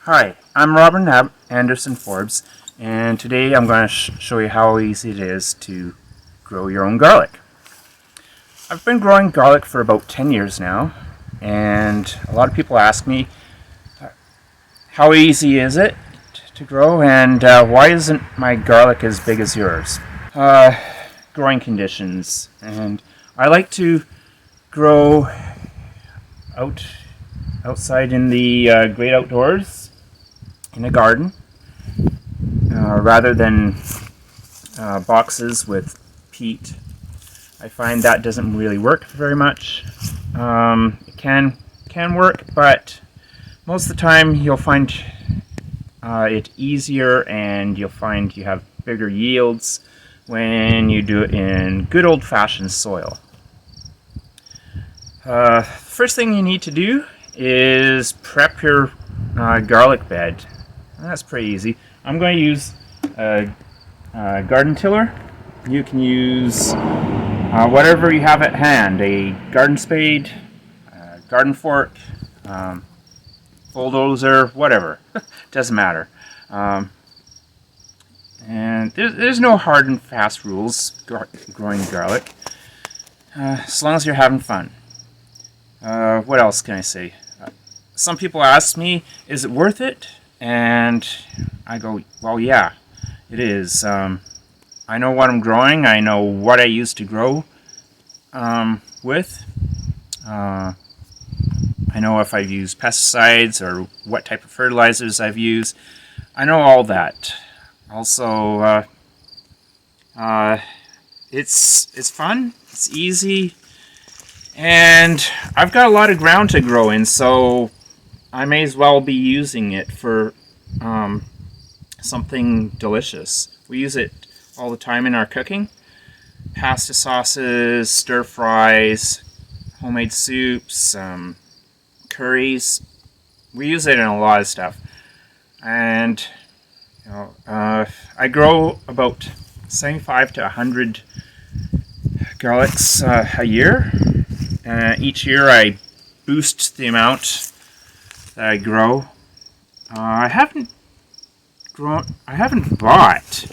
Hi, I'm Robert Anderson-Forbes, and today I'm going to show you how easy it is to grow your own garlic. I've been growing garlic for about 10 years now, and a lot of people ask me, how easy is it to grow, and why isn't my garlic as big as yours? Growing conditions, and I like to grow outside in the great outdoors, in a garden, rather than boxes with peat. I find that doesn't really work very much. It can work, but most of the time you'll find it easier, and you'll find you have bigger yields when you do it in good old-fashioned soil. First thing you need to do is prep your garlic bed. That's pretty easy. I'm going to use a garden tiller. You can use whatever you have at hand, a garden spade, a garden fork, bulldozer, whatever. Doesn't matter. And there's no hard and fast rules growing garlic, as long as you're having fun. What else can I say? Some people ask me, is it worth it? And I go, well, yeah, it is. I know what I'm growing. I know what I used to grow with. I know if I've used pesticides or what type of fertilizers I've used. I know all that. Also, it's fun. It's easy. And I've got a lot of ground to grow in, so I may as well be using it for something delicious. We use it all the time in our cooking. Pasta sauces, stir fries, homemade soups, curries. We use it in a lot of stuff. And I grow about 75 to 100 garlics a year. Each year I boost the amount that I grow. I haven't bought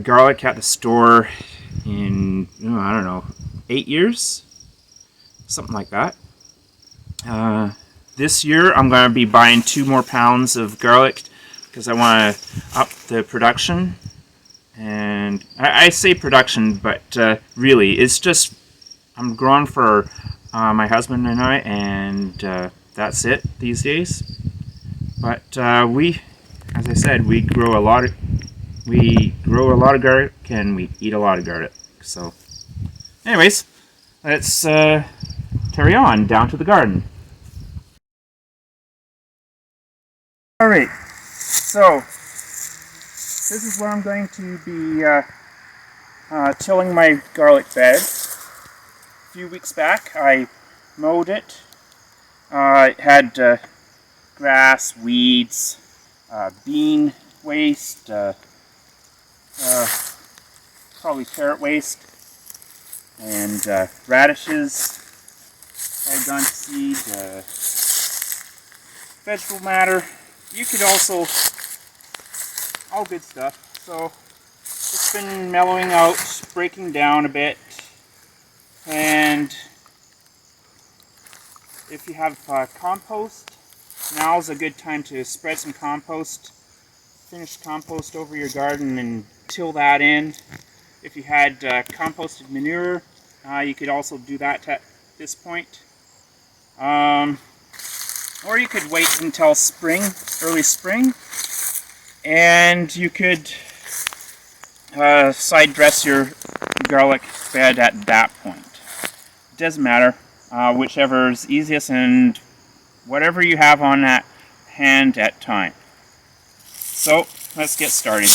garlic at the store in, I don't know, 8 years, something like that. This year I'm going to be buying 2 more pounds of garlic because I want to up the production. And I say production, but really it's just I'm growing for my husband and I, and that's it these days. But as I said, we grow a lot of garlic, and we eat a lot of garlic. So, anyways, let's carry on down to the garden. All right. So this is where I'm going to be tilling my garlic bed. A few weeks back, I mowed it. It had grass, weeds, bean waste, probably carrot waste, and radishes had gone to seed, vegetable matter. You could also, all good stuff. So it's been mellowing out, breaking down a bit. And if you have compost, now's a good time to spread some compost, finished compost over your garden and till that in. If you had composted manure, you could also do that at this point. Or you could wait until spring, early spring, and you could side dress your garlic bed at that point. It doesn't matter, whichever is easiest and whatever you have on that hand at time. So let's get started.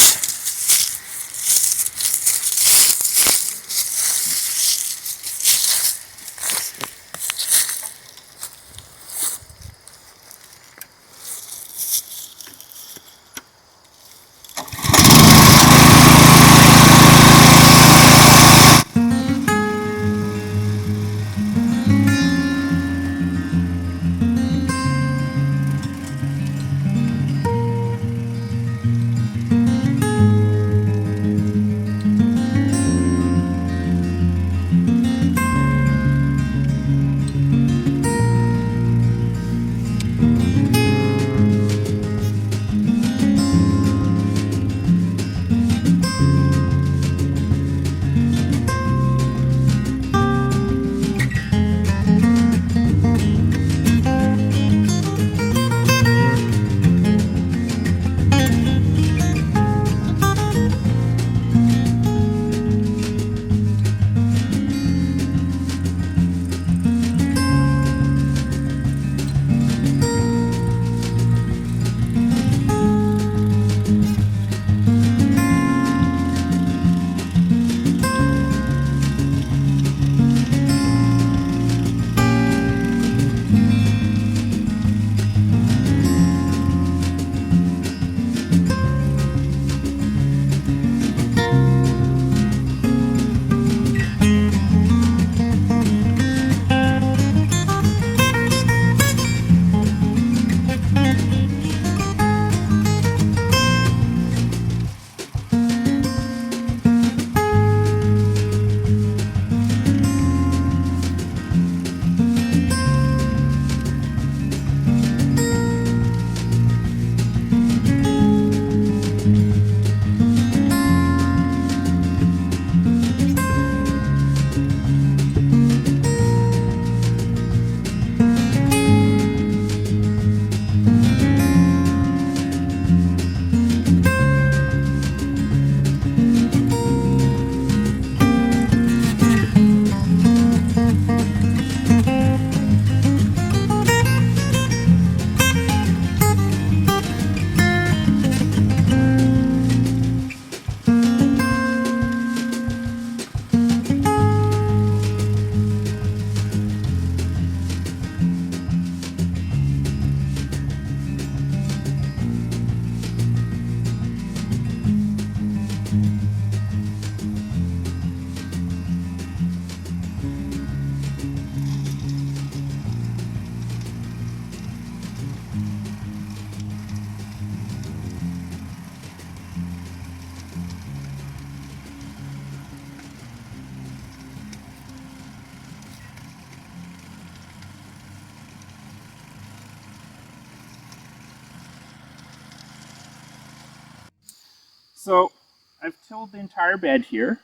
So I've tilled the entire bed here,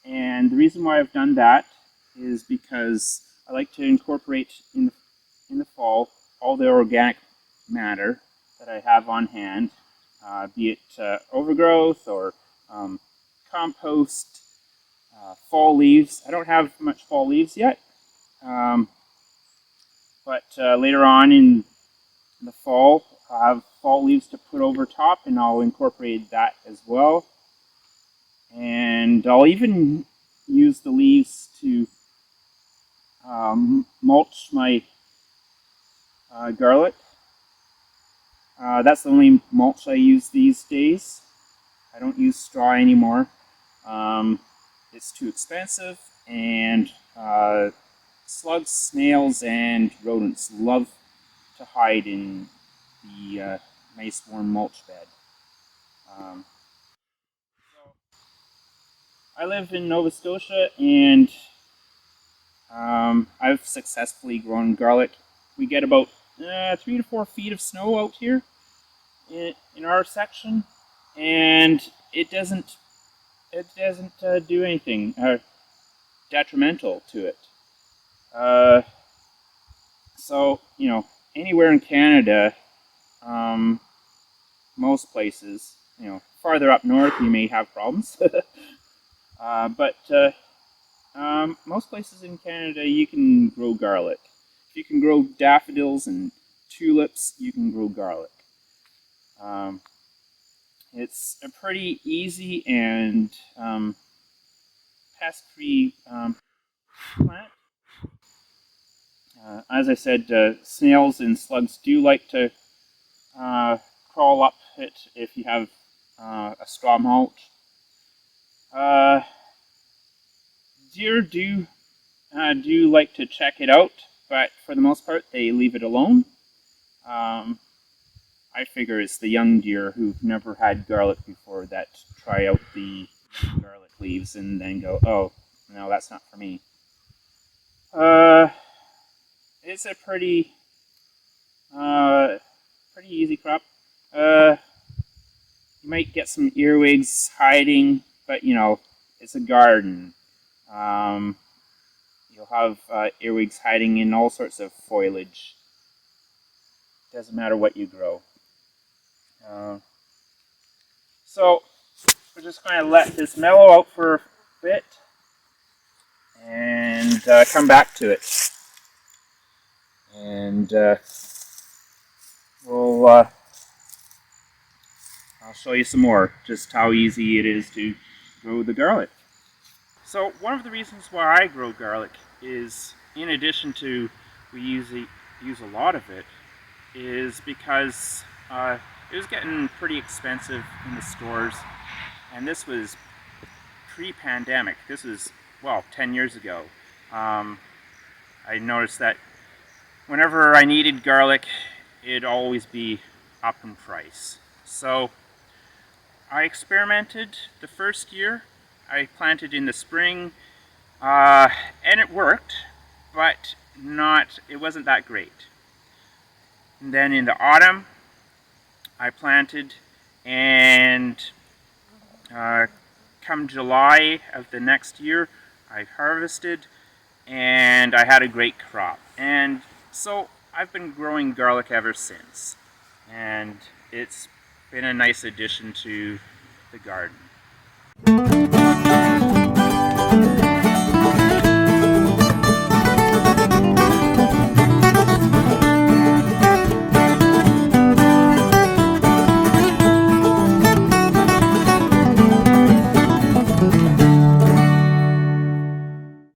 and the reason why I've done that is because I like to incorporate in the fall all the organic matter that I have on hand, be it overgrowth or compost, fall leaves. I don't have much fall leaves yet, um, but later on in the fall, I'll have fall leaves to put over top, and I'll incorporate that as well. And I'll even use the leaves to mulch my garlic. That's the only mulch I use these days. I don't use straw anymore. It's too expensive, and slugs, snails, and rodents love to hide in the nice warm mulch bed. Um, so I live in Nova Scotia, and I've successfully grown garlic. We get about 3 to 4 feet of snow out here in our section, and it doesn't do anything detrimental to it. Uh, so anywhere in Canada, most places, farther up north, you may have problems, but most places in Canada, you can grow garlic. If you can grow daffodils and tulips, you can grow garlic. Um, it's a pretty easy and pest-free plant. As I said, snails and slugs do like to crawl up it if you have a straw mulch. Uh, Deer do like to check it out, but for the most part, they leave it alone. I figure it's the young deer who've never had garlic before that try out the garlic leaves and then go, "Oh, no, that's not for me." Uh, it's a uh, pretty easy crop. Uh, you might get some earwigs hiding, but it's a garden. Um, you'll have earwigs hiding in all sorts of foliage. Doesn't matter what you grow. Uh, so we're just going to let this mellow out for a bit and come back to it. And we'll I'll show you some more, just how easy it is to grow the garlic. So one of the reasons why I grow garlic is, in addition to we use a lot of it, is because it was getting pretty expensive in the stores, and this was pre-pandemic. This was, 10 years ago. I noticed that whenever I needed garlic, it'd always be up in price. So I experimented the first year. I planted in the spring, and it worked, but it wasn't that great. And then in the autumn, I planted, and come July of the next year, I harvested, and I had a great crop. And so I've been growing garlic ever since, and it's been a nice addition to the garden.